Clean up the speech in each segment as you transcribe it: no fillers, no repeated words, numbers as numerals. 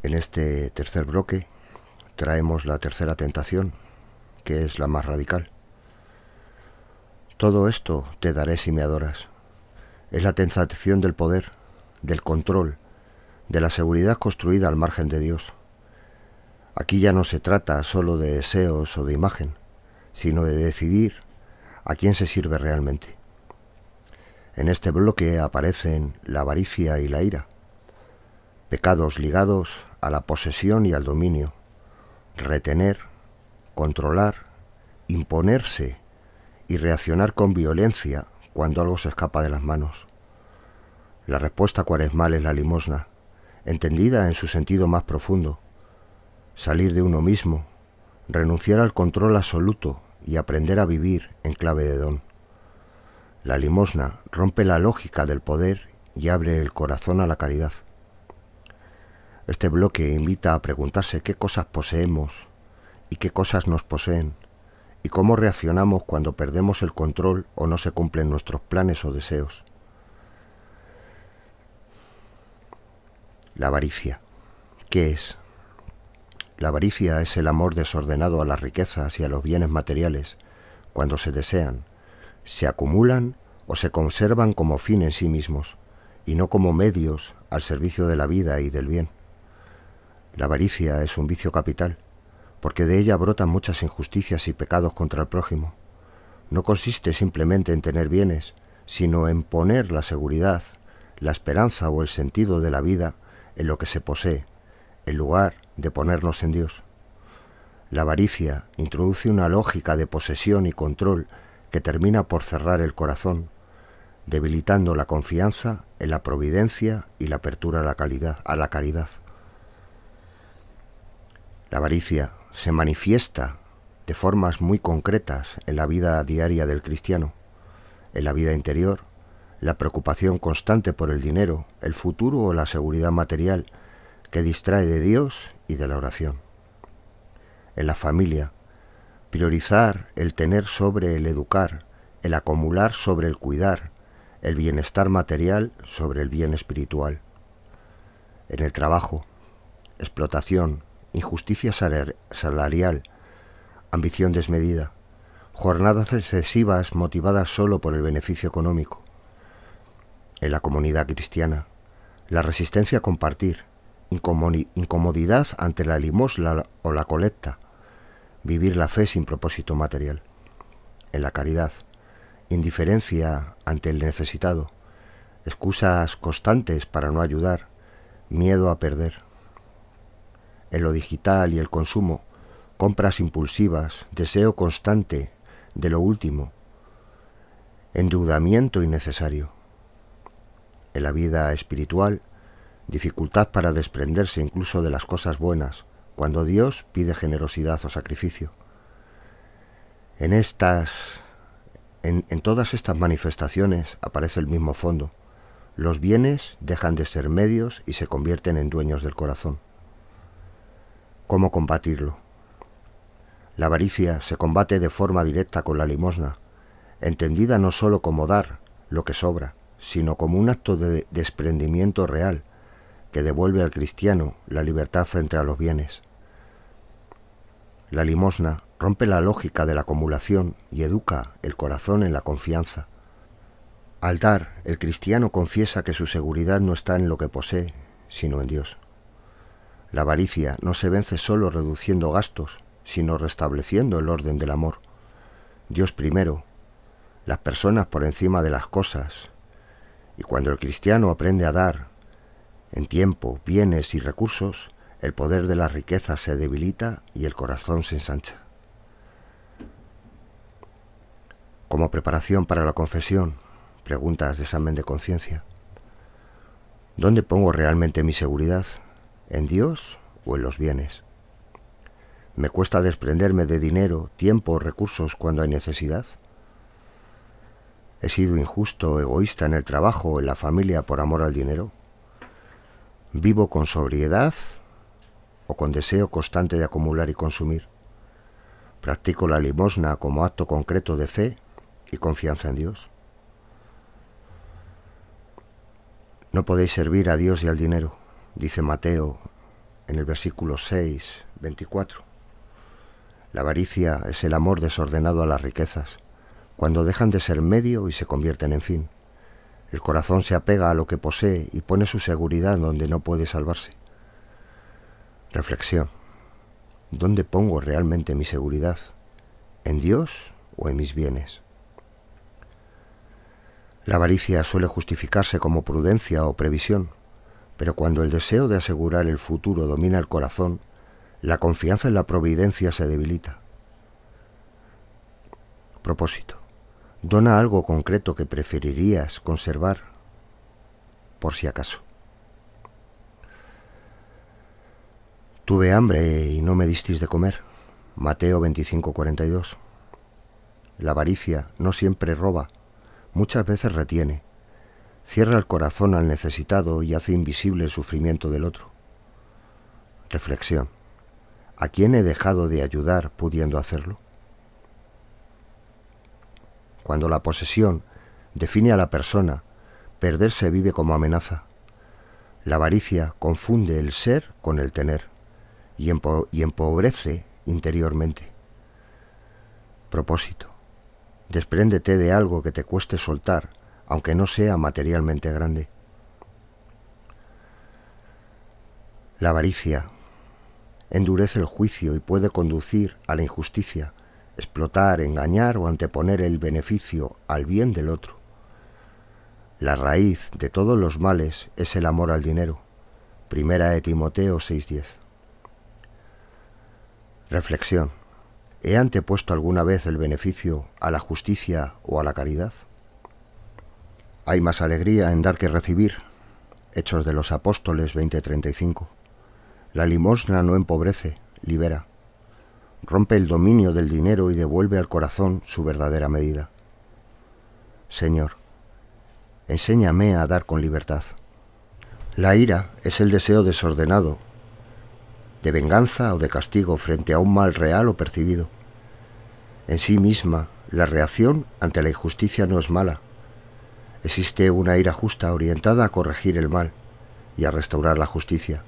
En este tercer bloque traemos la tercera tentación, que es la más radical. Todo esto te daré si me adoras. Es la tentación del poder, del control, de la seguridad construida al margen de Dios. Aquí ya no se trata solo de deseos o de imagen, sino de decidir a quién se sirve realmente. En este bloque aparecen la avaricia y la ira, pecados ligados a la posesión y al dominio, retener, controlar, imponerse y reaccionar con violencia cuando algo se escapa de las manos. La respuesta cuaresmal es la limosna, entendida en su sentido más profundo. Salir de uno mismo, renunciar al control absoluto y aprender a vivir en clave de don. La limosna rompe la lógica del poder y abre el corazón a la caridad. Este bloque invita a preguntarse qué cosas poseemos y qué cosas nos poseen, y cómo reaccionamos cuando perdemos el control o no se cumplen nuestros planes o deseos. La avaricia. ¿Qué es? La avaricia es el amor desordenado a las riquezas y a los bienes materiales, cuando se desean, se acumulan o se conservan como fin en sí mismos, y no como medios al servicio de la vida y del bien. La avaricia es un vicio capital, porque de ella brotan muchas injusticias y pecados contra el prójimo. No consiste simplemente en tener bienes, sino en poner la seguridad, la esperanza o el sentido de la vida en lo que se posee, en lugar de ponernos en Dios. La avaricia introduce una lógica de posesión y control que termina por cerrar el corazón, debilitando la confianza en la providencia y la apertura a la caridad. La avaricia se manifiesta de formas muy concretas en la vida diaria del cristiano. En la vida interior, la preocupación constante por el dinero, el futuro o la seguridad material que distrae de Dios y de la oración. En la familia, priorizar el tener sobre el educar, el acumular sobre el cuidar, el bienestar material sobre el bien espiritual. En el trabajo, explotación, injusticia salarial, ambición desmedida, jornadas excesivas motivadas solo por el beneficio económico. En la comunidad cristiana, la resistencia a compartir, incomodidad ante la limosna o la colecta, vivir la fe sin propósito material. En la caridad, indiferencia ante el necesitado, excusas constantes para no ayudar, miedo a perder. En lo digital y el consumo, compras impulsivas, deseo constante de lo último, endeudamiento innecesario. En la vida espiritual, dificultad para desprenderse incluso de las cosas buenas, cuando Dios pide generosidad o sacrificio. En todas estas manifestaciones aparece el mismo fondo. Los bienes dejan de ser medios y se convierten en dueños del corazón. ¿Cómo combatirlo? La avaricia se combate de forma directa con la limosna, entendida no solo como dar lo que sobra, sino como un acto de desprendimiento real que devuelve al cristiano la libertad frente a los bienes. La limosna rompe la lógica de la acumulación y educa el corazón en la confianza. Al dar, el cristiano confiesa que su seguridad no está en lo que posee, sino en Dios. La avaricia no se vence solo reduciendo gastos, sino restableciendo el orden del amor. Dios primero, las personas por encima de las cosas. Y cuando el cristiano aprende a dar, en tiempo, bienes y recursos, el poder de las riquezas se debilita y el corazón se ensancha. Como preparación para la confesión, preguntas de examen de conciencia. ¿Dónde pongo realmente mi seguridad? ¿En Dios o en los bienes? ¿Me cuesta desprenderme de dinero, tiempo o recursos cuando hay necesidad? ¿He sido injusto o egoísta en el trabajo o en la familia por amor al dinero? ¿Vivo con sobriedad o con deseo constante de acumular y consumir? ¿Practico la limosna como acto concreto de fe y confianza en Dios? No podéis servir a Dios y al dinero, dice Mateo en el versículo 6, 24. La avaricia es el amor desordenado a las riquezas, cuando dejan de ser medio y se convierten en fin. El corazón se apega a lo que posee y pone su seguridad donde no puede salvarse. Reflexión. ¿Dónde pongo realmente mi seguridad? ¿En Dios o en mis bienes? La avaricia suele justificarse como prudencia o previsión, pero cuando el deseo de asegurar el futuro domina el corazón, la confianza en la providencia se debilita. Propósito. Dona algo concreto que preferirías conservar por si acaso. Tuve hambre y no me disteis de comer. Mateo 25:42. La avaricia no siempre roba, muchas veces retiene, cierra el corazón al necesitado y hace invisible el sufrimiento del otro. Reflexión. ¿A quién he dejado de ayudar pudiendo hacerlo? Cuando la posesión define a la persona, perder se vive como amenaza. La avaricia confunde el ser con el tener y empobrece interiormente. Propósito. Despréndete de algo que te cueste soltar, aunque no sea materialmente grande. La avaricia endurece el juicio y puede conducir a la injusticia, explotar, engañar o anteponer el beneficio al bien del otro. La raíz de todos los males es el amor al dinero. Primera de Timoteo 6:10. Reflexión. ¿He antepuesto alguna vez el beneficio a la justicia o a la caridad? Hay más alegría en dar que recibir. Hechos de los Apóstoles 20:35. La limosna no empobrece, libera. Rompe el dominio del dinero y devuelve al corazón su verdadera medida. Señor, enséñame a dar con libertad. La ira es el deseo desordenado de venganza o de castigo frente a un mal real o percibido. En sí misma, la reacción ante la injusticia no es mala. Existe una ira justa orientada a corregir el mal y a restaurar la justicia.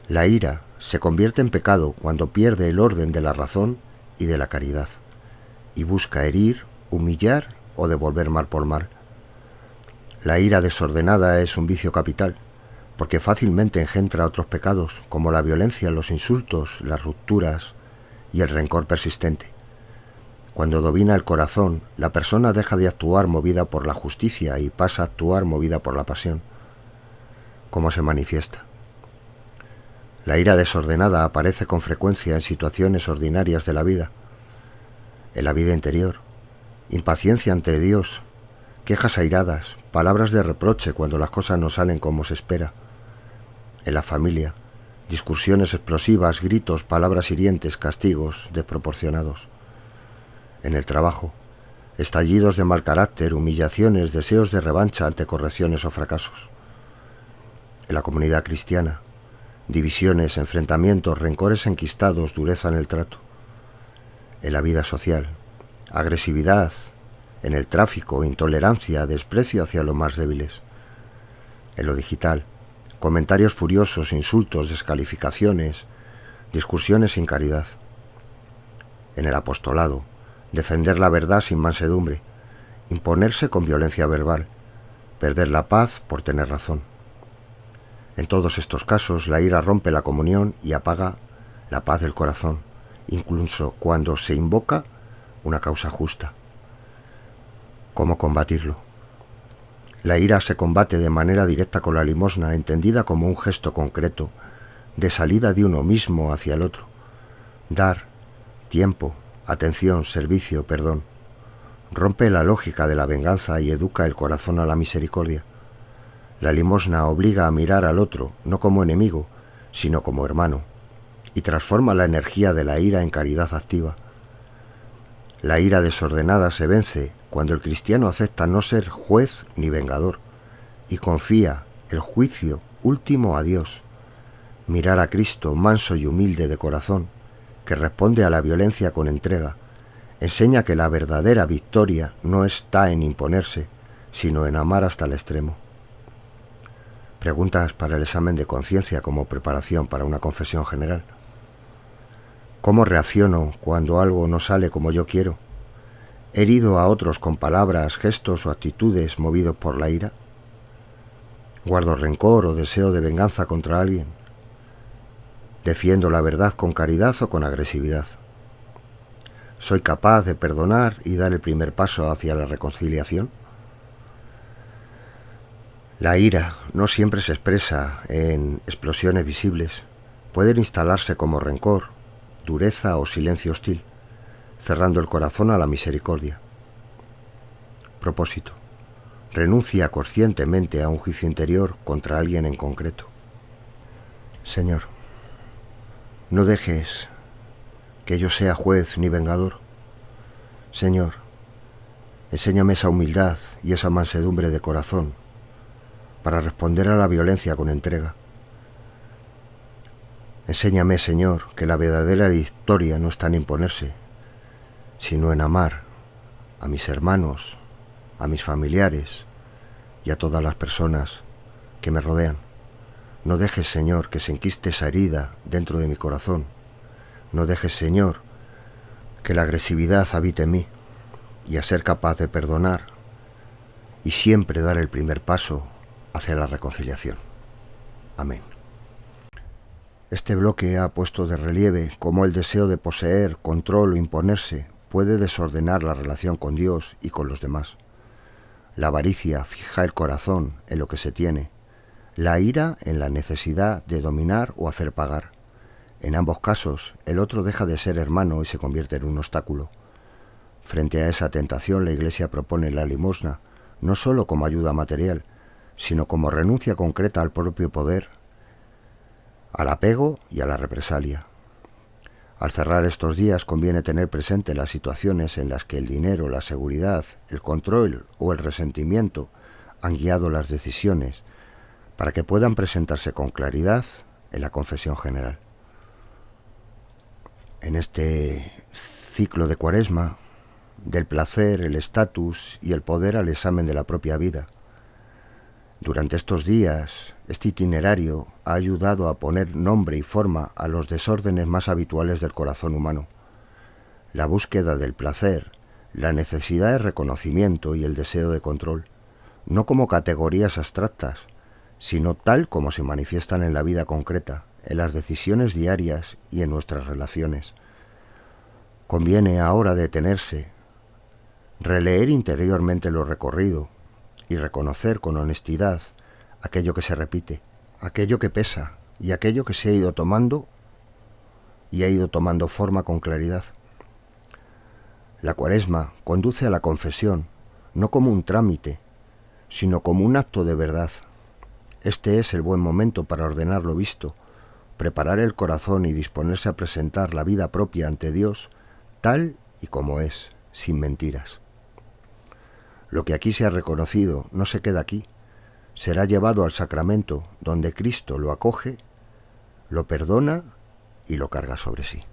La ira se convierte en pecado cuando pierde el orden de la razón y de la caridad, y busca herir, humillar o devolver mal por mal. La ira desordenada es un vicio capital, porque fácilmente engendra otros pecados, como la violencia, los insultos, las rupturas y el rencor persistente. Cuando domina el corazón, la persona deja de actuar movida por la justicia y pasa a actuar movida por la pasión. ¿Cómo se manifiesta? La ira desordenada aparece con frecuencia en situaciones ordinarias de la vida. En la vida interior, impaciencia ante Dios, quejas airadas, palabras de reproche cuando las cosas no salen como se espera. En la familia, discusiones explosivas, gritos, palabras hirientes, castigos desproporcionados. En el trabajo, estallidos de mal carácter, humillaciones, deseos de revancha ante correcciones o fracasos. En la comunidad cristiana, divisiones, enfrentamientos, rencores enquistados, dureza en el trato. En la vida social, agresividad, en el tráfico, intolerancia, desprecio hacia los más débiles. En lo digital, comentarios furiosos, insultos, descalificaciones, discusiones sin caridad. En el apostolado, defender la verdad sin mansedumbre, imponerse con violencia verbal, perder la paz por tener razón. En todos estos casos, la ira rompe la comunión y apaga la paz del corazón, incluso cuando se invoca una causa justa. ¿Cómo combatirlo? La ira se combate de manera directa con la limosna, entendida como un gesto concreto de salida de uno mismo hacia el otro. Dar, tiempo, atención, servicio, perdón. Rompe la lógica de la venganza y educa el corazón a la misericordia. La limosna obliga a mirar al otro no como enemigo, sino como hermano, y transforma la energía de la ira en caridad activa. La ira desordenada se vence cuando el cristiano acepta no ser juez ni vengador y confía el juicio último a Dios. Mirar a Cristo manso y humilde de corazón, que responde a la violencia con entrega, enseña que la verdadera victoria no está en imponerse, sino en amar hasta el extremo. Preguntas para el examen de conciencia como preparación para una confesión general. ¿Cómo reacciono cuando algo no sale como yo quiero? ¿He herido a otros con palabras, gestos o actitudes movidos por la ira? ¿Guardo rencor o deseo de venganza contra alguien? ¿Defiendo la verdad con caridad o con agresividad? ¿Soy capaz de perdonar y dar el primer paso hacia la reconciliación? La ira no siempre se expresa en explosiones visibles. Pueden instalarse como rencor, dureza o silencio hostil, cerrando el corazón a la misericordia. Propósito: renuncia conscientemente a un juicio interior contra alguien en concreto. Señor, no dejes que yo sea juez ni vengador. Señor, enséñame esa humildad y esa mansedumbre de corazón para responder a la violencia con entrega. Enséñame, Señor, que la verdadera victoria no está en imponerse, sino en amar a mis hermanos, a mis familiares y a todas las personas que me rodean. No dejes, Señor, que se enquiste esa herida dentro de mi corazón. No dejes, Señor, que la agresividad habite en mí, y a ser capaz de perdonar y siempre dar el primer paso hacia la reconciliación. Amén. Este bloque ha puesto de relieve cómo el deseo de poseer, control o imponerse puede desordenar la relación con Dios y con los demás. La avaricia fija el corazón en lo que se tiene, la ira en la necesidad de dominar o hacer pagar. En ambos casos, el otro deja de ser hermano y se convierte en un obstáculo. Frente a esa tentación, la Iglesia propone la limosna, no solo como ayuda material, sino como renuncia concreta al propio poder, al apego y a la represalia. Al cerrar estos días conviene tener presente las situaciones en las que el dinero, la seguridad, el control o el resentimiento han guiado las decisiones para que puedan presentarse con claridad en la confesión general. En este ciclo de Cuaresma, del placer, el estatus y el poder al examen de la propia vida. Durante estos días, este itinerario ha ayudado a poner nombre y forma a los desórdenes más habituales del corazón humano. La búsqueda del placer, la necesidad de reconocimiento y el deseo de control, no como categorías abstractas, sino tal como se manifiestan en la vida concreta, en las decisiones diarias y en nuestras relaciones. Conviene ahora detenerse, releer interiormente lo recorrido y reconocer con honestidad aquello que se repite, aquello que pesa y aquello que se ha ido tomando forma con claridad. La Cuaresma conduce a la confesión, no como un trámite, sino como un acto de verdad. Este es el buen momento para ordenar lo visto, preparar el corazón y disponerse a presentar la vida propia ante Dios, tal y como es, sin mentiras. Lo que aquí se ha reconocido no se queda aquí, será llevado al sacramento donde Cristo lo acoge, lo perdona y lo carga sobre sí.